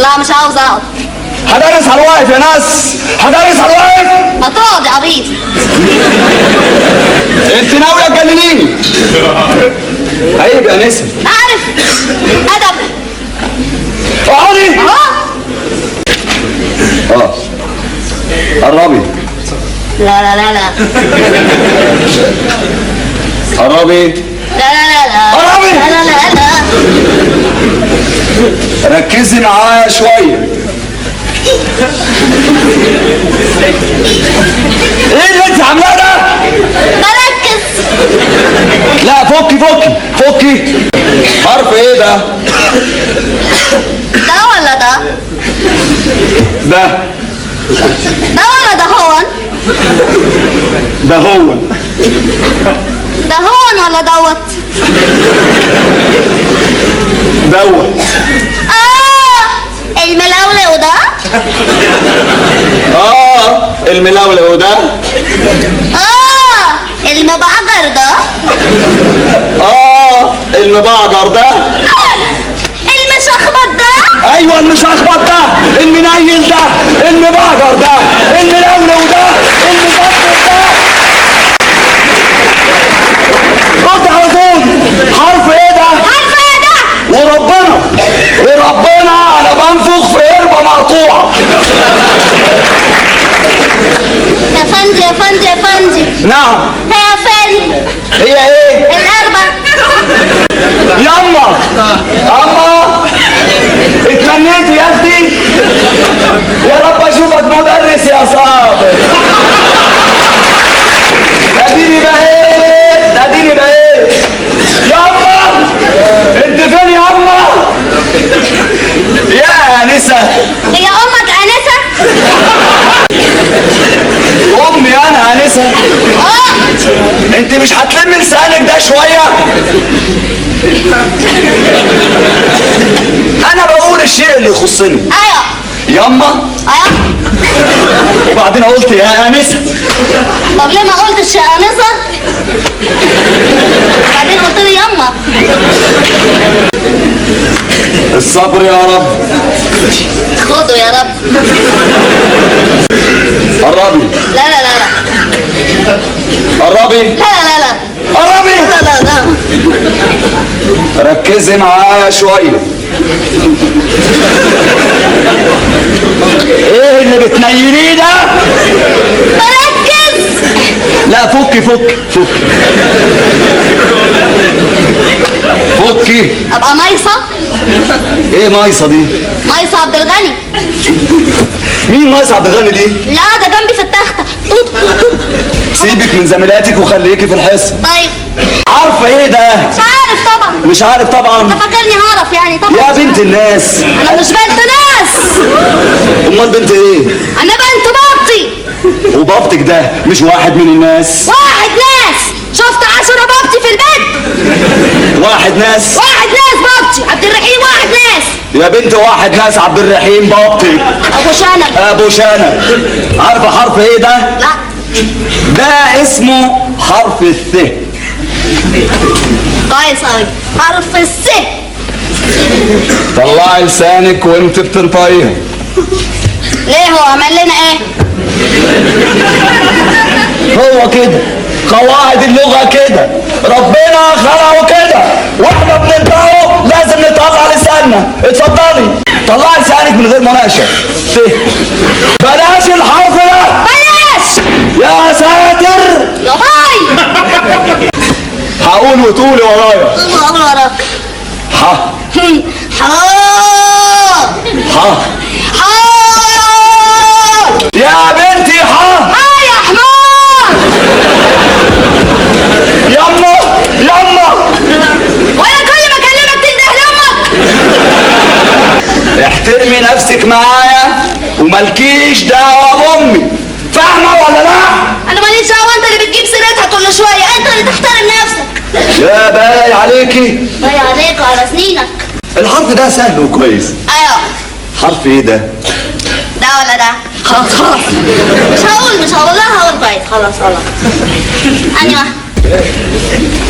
لا مش عاوز اقعد. هدرس على الواقف يا ناس، هدرس على الواقف. ما تقعد يا عبيط. انت ناوية تجننيني. عيب يا نسا. عارف ادب. اقعدي. قربي. لا لا لا لا. قربي. لا لا لا لا. قربي. لا لا لا لا. ركزي معايا شوية. ايه اللي انت عاملاه ده؟ بركز. لا فكي فكي فكي. حرف ايه ده؟ ده ولا ده؟ ده. ده ولا ده هون؟ ده هو. ده هون ولا دوت؟ دوت. الملولو ده؟ الملولو ده. المبعجر ده؟ المبعجر ده. المشخبط ده؟ ايوه المشخبط ده، المنيل ده، المبعجر ده، الملولو ده، المبطل ده. رد على طول. حرف ايه ده؟ حرف ايه ده؟ وربنا انا بنفخ في قربة مقطوعة. يا فندي يا فندي يا فندي. نعم. هي فين؟ هي ايه؟ القربة. يما اتمنيتي يا اختي. يا رب اشوفك مدرس يا صاحبي. اديني بقيت. يما انت فين يما؟ يا انسه. هي امك انسة؟ امي انا انسه. انت مش هتلمي لسانك ده شويه؟ انا بقول الشيء اللي يخصني. ايوه. يما. ايوه. وبعدين قلت يا انسه. طب ليه ما قلتش يا انسة؟ بعدين قلت لي يما. الصبر يا رب. خده يا رب. قربي. لا لا لا لا. قربي. لا لا لا. قربي. لا لا لا. ركزي معايا شويه. ايه اللي بتنيليه ده؟ بركز. لا فكي. ابقى ميصة. ايه مايصه دي؟ ميصة عبد الغني. مين مايصه عبد الغني دي؟ لا ده جنبي في التختة. سيبك من زميلاتك وخليكي في الحصه. طيب. عارفه ايه ده؟ مش عارف طبعا. انت فاكرني هعرف يعني طبعا. يا بنت الناس. انا مش بنت ناس. امال بنت ايه؟ انا بنت بابتي. وبابتك ده مش واحد من الناس؟ واحد ناس. شفت 10 بابتي في البيت. واحد ناس بابتي عبد الرحيم. واحد ناس يا بنت. واحد ناس عبد الرحيم بابتك. ابو شنب. عارفه حرف ايه ده؟ لا. ده اسمه حرف الث. كويس اوي. حرف الس. طلعي لسانك وانت بتنطقيها. ليه هو عمل لنا ايه؟ هو كده قواعد اللغة كده، ربنا خلقه كده، واحنا بننطقه لازم نطلع لساننا. اتفضلي طلعي لسانك من غير مناقشة. بلاش الحرف ده. بلاش. يا ساتر. يا باي. هقول وتقولي ورايا. اقول وراك. ح ح ح يا بنتي ح يا حمار. يما وانا كل ما اكلمك تنده لامك. احترمي نفسك معايا وملكيش دعوه بامي، فاهمه ولا لا؟ انا ماليش دعوه. انت اللي بتجيب سيرتها كل شويه. انت اللي تحترم نفسك. يا باي عليكي. باي عليك وعلى سنينك. الحرف ده سهل وكويس. ايوه. حرف ايه ده؟ ده ولا ده؟ خلاص. مش هقول لها. هقول كويس. خلاص. انهي واحد؟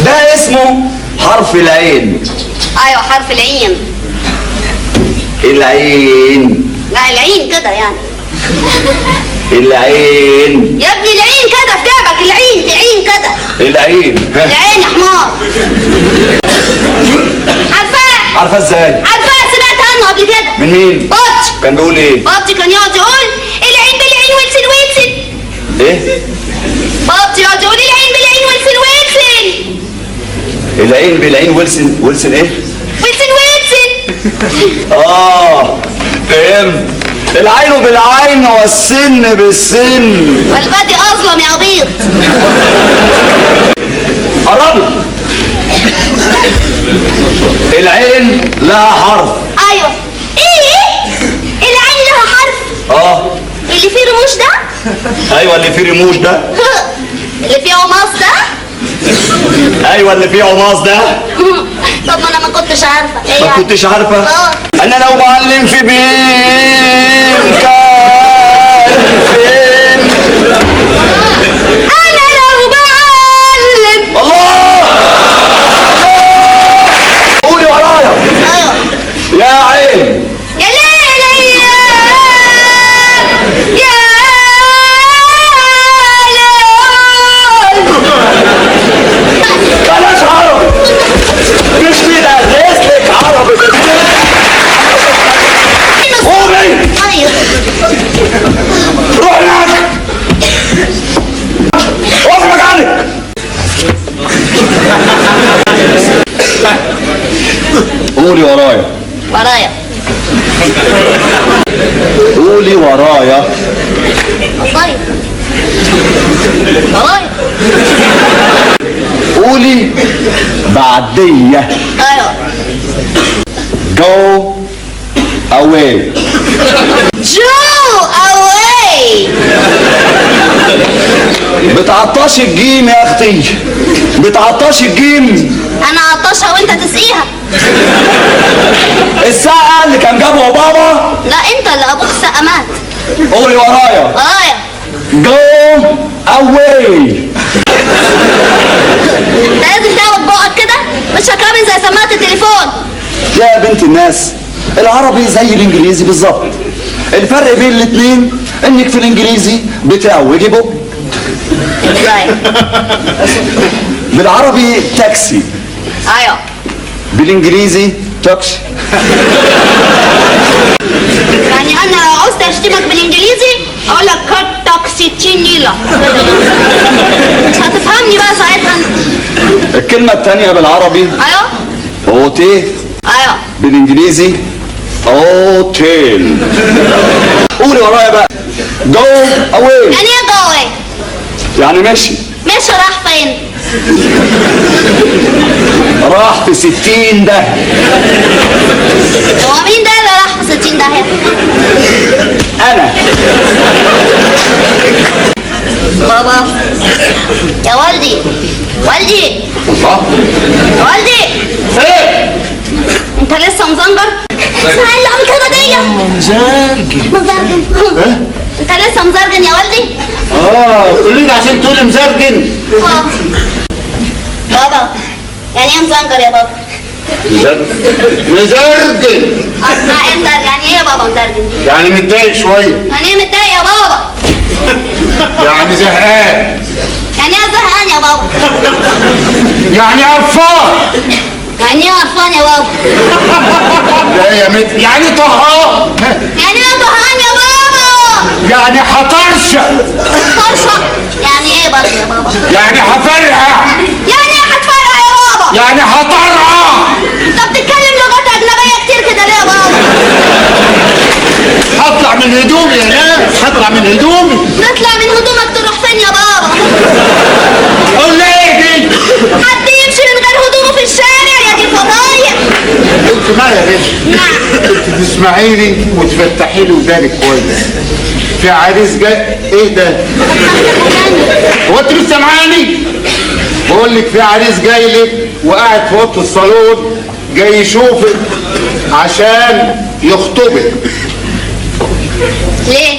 ده اسمه حرف العين. ايوه حرف العين. العين. لا العين كده يعني. العين يا ابني العين كده في تعبك، العين تعين كده. العين. العين يا حمار. عارفاه؟ عارفه ازاي؟ عارفاه، سمعت عنه قبل كده. من مين؟ بطش. كان بيقول ايه؟ بطش كان يقعد يقول العين بالعين ويلسن ويلسن. ايه؟ بطش يقعد يقول العين بالعين ويلسن ويلسن. العين بالعين ويلسن. ويلسن ايه؟ ويلسن ويلسن. فهمت. العين بالعين والسن بالسن. والبادي اظلم يا عبيط. قربت. العين لها حرف. ايوه. ايه؟ العين لها حرف. اللي فيه رموش ده؟ ايوه اللي فيه رموش ده. اللي فيه عماص ده؟ ايوه اللي فيه عماص ده. طب ما انا ما كنتش عارفه. ايه ما يعني؟ كنتش عارفه؟ انا لو معلم في بيم كان فين؟ انا لو بعلم. الله. قولي ورايا. ايوه. يا عين. يا ليلى يا بلاش عربي. مش بيدرس لك عربي. قومي. ايوه. روح هناك. وقف مكانك. قولي ورايا. ورايا. قولي ورايا. طيب. ورايا. قولي بعدية. ايوه. Go away. جو اواي. بتعطش الجيم يا اختي. بتعطش الجيم. انا عطشها وانت تسقيها. الساعة اللي كان جابه بابا. لا انت اللي ابوك سقى مات. قولي ورايا. ورايا. Go away. انت لازم تعمل بقك كده، مش هتعمل زي سماعة التليفون. يا بنت الناس، العربي زي الانجليزي بالظبط. الفرق بين الاتنين انك في الانجليزي بتعوجي بق. ازاي؟ بالعربي تاكسي. ايوه. بالانجليزي تاكسي. يعني انا لو عاوزت اشتمك بالانجليزي اقول لك كات تاكسي تشينيلا. مش هتفهمني بقى ساعتها. الكلمة التانية بالعربي ايوه. اوتي. ايوه. بالانجليزي اوتيل. قولي ورايا بقى. جو اواي. يعني ايه جوي؟ يعني ماشي. ماشي راح فين؟ راح في 60 ده. هو مين ده اللي راح في 60 داهية؟ انا. بابا يا والدي. والدي. الله. يا والدي. ايه؟ انت لسه مزنجر؟ اسمع اللي عم كده دي. مزرجن. انت لسه مزرجن يا والدي؟ قولي لي عشان تقولي مزرجن. بابا يعني ايه مزنجر يا بابا؟ مزرجن. اسمع انت يعني ايه يا بابا مزرجن؟ يعني متضايق شوية. يعني ايه متضايق يا بابا؟ يعني زهقان. يعني ايه زهقان يا بابا؟ يعني قرفان. يعني ايه قرفان يا بابا؟ لا يا مت. يعني طهقان. يعني ايه طهقان يا بابا؟ يعني حطرشة. طرشة. يعني ايه برضه يا بابا؟ يعني حفرقع. يعني ايه هتفرقع يا بابا؟ يعني حطرقع. انت بتتكلم لغات اجنبيه كتير كده ليه يا بابا؟ هطلع من هدومي يا ناس. هطلع من هدومي. نطلع من هدومك تروح فين يا بابا؟ قول لي ايه دي؟ حد يمشي من غير هدومه في الشارع يا دي فضايح. انت معايا يا بنت. نعم. انت تسمعيني وتفتحي لي ودانك كويس. في عريس جاي. ايه ده؟ هو انت مش سامعاني؟ بقول لك في عريس جاي لك وقاعد في اوضه الصالون جاي يشوفك عشان يخطبك. ليه؟